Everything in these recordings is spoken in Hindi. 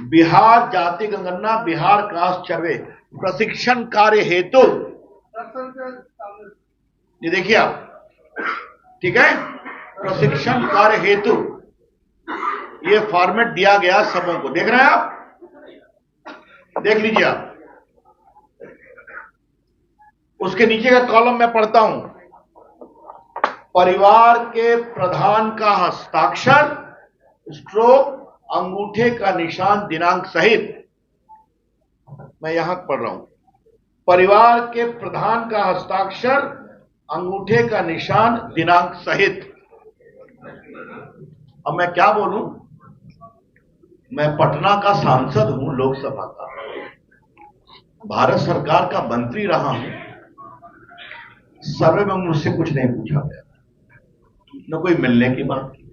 बिहार जाति जनगणना, बिहार कास्ट सर्वे प्रशिक्षण कार्य हेतु, ये देखिए आप, ठीक है, प्रशिक्षण कार्य हेतु ये फॉर्मेट दिया गया सबों को। देख रहे हैं आप, देख लीजिए आप। उसके नीचे का कॉलम मैं पढ़ता हूं। परिवार के प्रधान का हस्ताक्षर, स्ट्रोक, अंगूठे का निशान, दिनांक सहित। मैं यहां पढ़ रहा हूं, परिवार के प्रधान का हस्ताक्षर, अंगूठे का निशान, दिनांक सहित। अब मैं क्या बोलूं, मैं पटना का सांसद हूं, लोकसभा का, भारत सरकार का मंत्री रहा हूं। सर्वे में मुझसे कुछ नहीं पूछा गया, न कोई मिलने की बात की,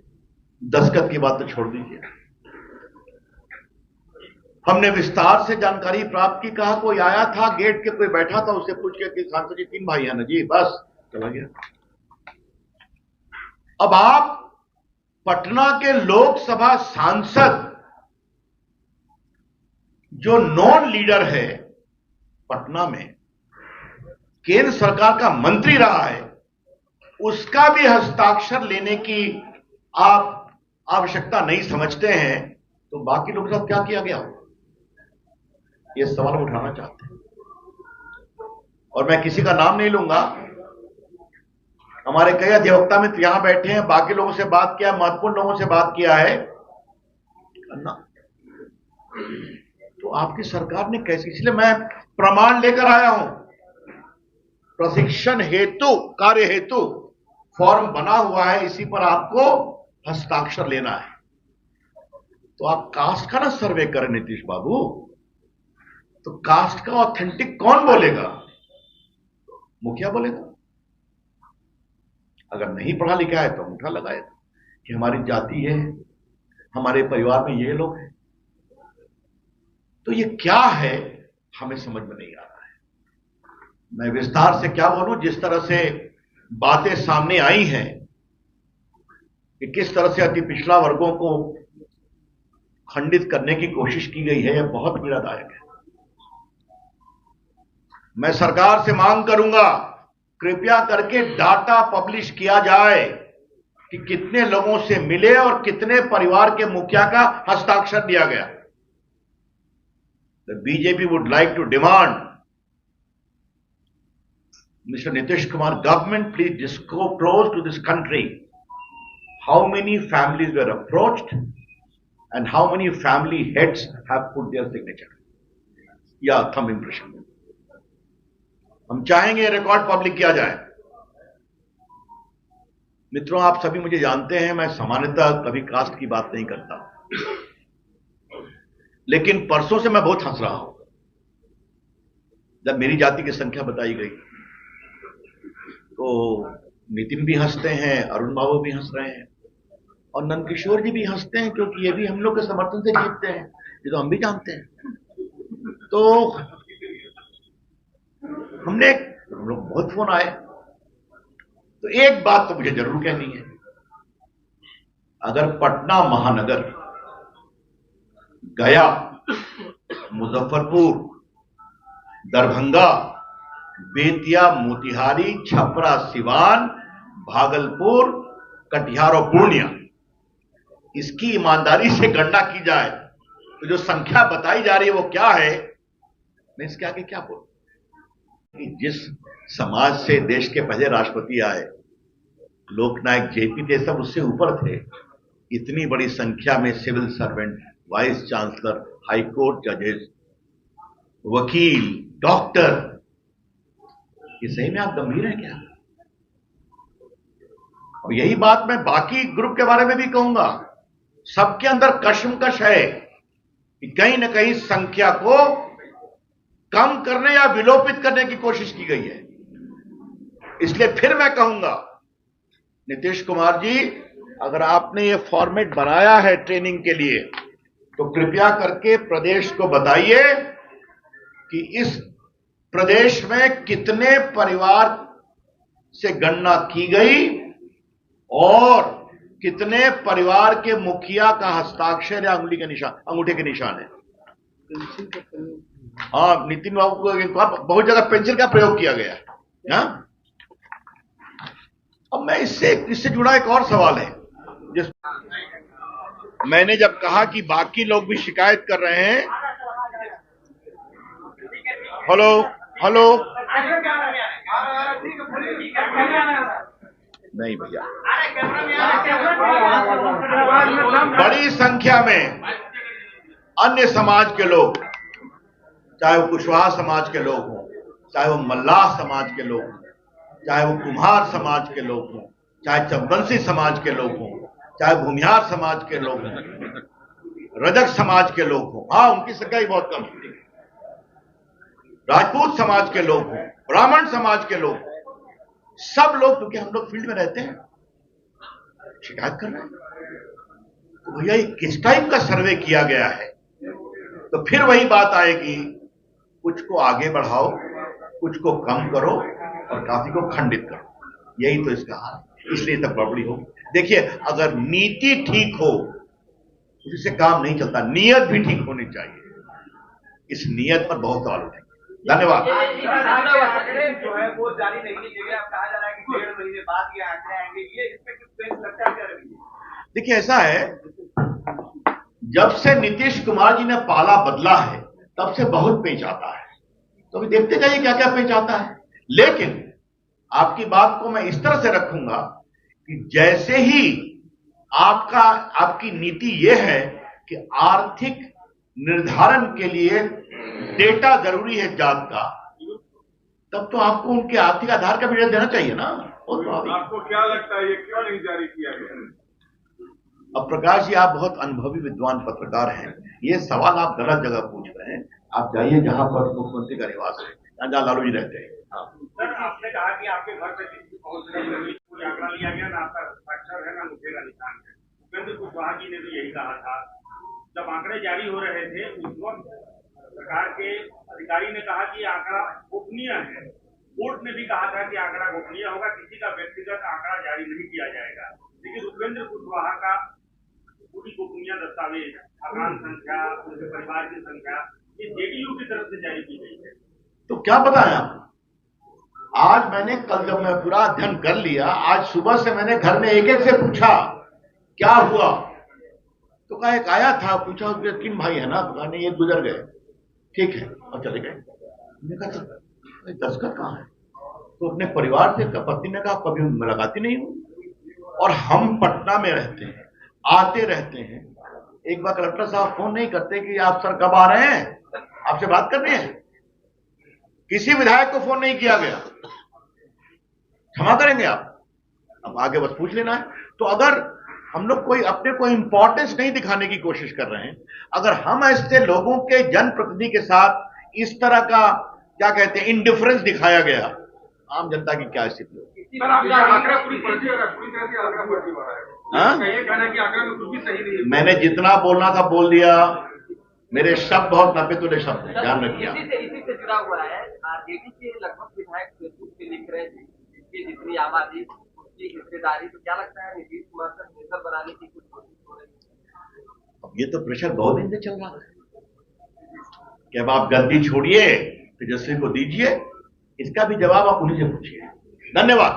दस्तखत की बात तो छोड़ दीजिए। हमने विस्तार से जानकारी प्राप्त की, कहा कोई आया था, गेट के कोई बैठा था, उससे पूछ के कि सांसद जी 3 भाई हैं ना जी, बस चला गया। अब आप पटना के लोकसभा सांसद, जो नॉन लीडर है पटना में, केंद्र सरकार का मंत्री रहा है, उसका भी हस्ताक्षर लेने की आप आवश्यकता नहीं समझते हैं, तो बाकी लोगों के साथ क्या किया गया? ये सवाल उठाना चाहते हैं। और मैं किसी का नाम नहीं लूंगा, हमारे कई अधिवक्ता मित्र यहां बैठे हैं, बाकी लोगों से बात किया, महत्वपूर्ण लोगों से बात किया है ना, तो आपकी सरकार ने कैसे, इसलिए मैं प्रमाण लेकर आया हूं। प्रशिक्षण हेतु, कार्य हेतु फॉर्म बना हुआ है, इसी पर आपको हस्ताक्षर लेना है। तो आप कास्ट का ना सर्वे करें नीतीश बाबू, तो कास्ट का ऑथेंटिक कौन बोलेगा? मुखिया बोलेगा। अगर नहीं पढ़ा लिखा है तो अंगूठा लगाएगा कि हमारी जाति है, हमारे परिवार में ये लोग हैं। तो ये क्या है हमें समझ में नहीं आ रहा है। मैं विस्तार से क्या बोलूं, जिस तरह से बातें सामने आई हैं कि किस तरह से अति पिछड़ा वर्गों को खंडित करने की कोशिश की गई है, यह बहुत पीड़ादायक है। मैं सरकार से मांग करूंगा, कृपया करके डाटा पब्लिश किया जाए कि कितने लोगों से मिले और कितने परिवार के मुखिया का हस्ताक्षर दिया गया। The BJP would like to demand, Mr. Nitish Kumar, government please disclose to this country how many families were approached and how many family heads have put their signature या thumb impression। हम चाहेंगे रिकॉर्ड पब्लिक किया जाए। मित्रों, आप सभी मुझे जानते हैं, मैं सामान्यतः कभी कास्ट की बात नहीं करता, लेकिन परसों से मैं बहुत हंस रहा हूं। जब मेरी जाति की संख्या बताई गई तो नितिन भी हंसते हैं, अरुण बाबू भी हंस रहे हैं, और नंदकिशोर जी भी हंसते हैं, क्योंकि ये भी हम लोग के समर्थन से जीतते हैं, ये तो हम भी जानते हैं। तो हम लोग बहुत फोन आए, तो एक बात तो मुझे जरूर कहनी है, अगर पटना महानगर, गया, मुजफ्फरपुर, दरभंगा, बेतिया, मोतिहारी, छपरा, सिवान, भागलपुर, कटिहार और पूर्णिया, इसकी ईमानदारी से गणना की जाए तो जो संख्या बताई जा रही है वो क्या है, मैं इसके आगे क्या बोलूं। कि जिस समाज से देश के पहले राष्ट्रपति आए, लोकनायक जेपी थे, सब उससे ऊपर थे। इतनी बड़ी संख्या में civil servant, vice chancellor, high court जजेस, वकील, डॉक्टर, ये सही में आप गंभीर हैं क्या? और यही बात मैं बाकी ग्रुप के बारे में भी कहूंगा। सबके अंदर कशमकश है कि कहीं ना कहीं संख्या को कम करने या विलोपित करने की कोशिश की गई है। इसलिए फिर मैं कहूंगा, नीतीश कुमार जी, अगर आपने ये फॉर्मेट बनाया है ट्रेनिंग के लिए, तो कृपया करके प्रदेश को बताइए कि इस प्रदेश में कितने परिवार से गणना की गई और कितने परिवार के मुखिया का हस्ताक्षर या अंगूठे के निशान है? हाँ, नितिन बाबू को एक बार बहुत जगह पेंसिल का प्रयोग किया गया है ना? अब मैं इससे जुड़ा एक और सवाल है। जिस मैंने जब कहा कि बाकी लोग भी शिकायत कर रहे हैं, हेलो हेलो, नहीं भैया, बड़ी संख्या में अन्य समाज के लोग, चाहे वो कुशवाहा समाज के लोग हों, चाहे वो मल्लाह समाज के लोग हों, चाहे वो कुम्हार समाज के लोग हों, चाहे चंबंसी समाज के लोग हों, चाहे भूमिहार समाज के लोग हों, रजक समाज के लोग हों, हाँ उनकी संख्या ही बहुत कम होती है, राजपूत समाज के लोग हों, ब्राह्मण समाज के लोग, सब लोग, क्योंकि हम लोग फील्ड में रहते हैं, शिकायत कर रहे हैं। तो भैया किस टाइप का सर्वे किया गया है? तो फिर वही बात आएगी, कुछ को आगे बढ़ाओ, कुछ को कम करो और काफी को खंडित करो, यही तो इसका हाल है। इसलिए तक गड़बड़ी हो। देखिए, अगर नीति ठीक हो उससे काम नहीं चलता, नियत भी ठीक होनी चाहिए। इस नियत पर बहुत सवाल उठेंगे। धन्यवाद। जो है वो जारी नहीं की गई, अब कहा जा रहा है कि 1.5 महीने बाद ये आंकड़े आएंगे, ये इस पे चर्चा कर रही है। देखिए, ऐसा है, जब से नीतीश कुमार जी ने पाला बदला है तब से बहुत पेच आता है, तो अभी देखते जाइए क्या क्या पेच आता है। लेकिन आपकी बात को मैं इस तरह से रखूंगा कि जैसे ही आपकी नीति यह है कि आर्थिक निर्धारण के लिए डेटा जरूरी है जात का, तब तो आपको उनके आर्थिक आधार का भी देना चाहिए ना। आपको क्या लगता है ये क्यों नहीं जारी किया गया? अब प्रकाश जी, आप बहुत अनुभवी विद्वान पत्रकार हैं, ये सवाल आप गलत जगह पूछ रहे हैं। आप जाइए जहां पर मुख्यमंत्री का निवास है, जहां लालू जी रहते हैं। सर, आपने कहा कि आपके घर पे किसी पहुंच नहीं, कोई आंकड़ा लिया गया ना, आपका हस्ताक्षर है ना मुझे का निशान है। उपेंद्र कुशवाहा जी ने भी यही कहा था जब आंकड़े जारी हो रहे थे, उस वक्त सरकार के अधिकारी ने कहा कि आंकड़ा गोपनीय है। कोर्ट ने भी कहा था कि आंकड़ा गोपनीय होगा, किसी का व्यक्तिगत आंकड़ा जारी नहीं किया जाएगा। लेकिन उपेंद्र कुशवाहा का पूरी गोपनीय दस्तावेज, आकांक संख्या, उनके परिवार की संख्या, ये जेडीयू की तरफ से जारी की गई है। तो क्या बताएं आप? आज मैंने, कल जब मैं पूरा अध्ययन कर लिया, आज सुबह से मैंने घर में एक एक से पूछा क्या हुआ, तो कहा एक आया था, पूछा उसके 3 भाई है ना, तो नहीं, एक गुजर गए, ठीक है, और चले गए। मैंने कहा तो दस्खत कहाँ है? तो अपने परिवार से पत्नी ने कहा कभी मुलाकात ही नहीं हुई, और हम पटना में रहते हैं, आते रहते हैं, एक बार कलेक्टर साहब फोन नहीं करते कि आप सर कब आ रहे हैं, आपसे बात करनी है। किसी विधायक को फोन नहीं किया गया। क्षमा करेंगे आप, अब आगे बस पूछ लेना है। तो अगर हम लोग अपने को इंपॉर्टेंस नहीं दिखाने की कोशिश कर रहे हैं, अगर हम ऐसे लोगों के जनप्रतिनिधि के साथ इस तरह का क्या कहते हैं इंडिफरेंस दिखाया गया, आम जनता की क्या स्थिति होगी? मैंने जितना बोलना था बोल दिया। मेरे शब्द बहुत नपे तुले शब्द हैं, ध्यान रखिए। इसी से जुड़ा हुआ है, आरजेडी के लगभग विधायक फेसबुक पे लिख रहे थे कि जितनी आबादी उसकी हिस्सेदारी, तो क्या लगता है नीतीश कुमार को बेहतर बनाने की कुछ कोशिश हो रही है? अब ये तो प्रेशर बहुत दिन से चल रहा है कि अब आप गलती छोड़िए, तेजस्वी को दीजिए। इसका भी जवाब आप उन्हीं से पूछिए। धन्यवाद।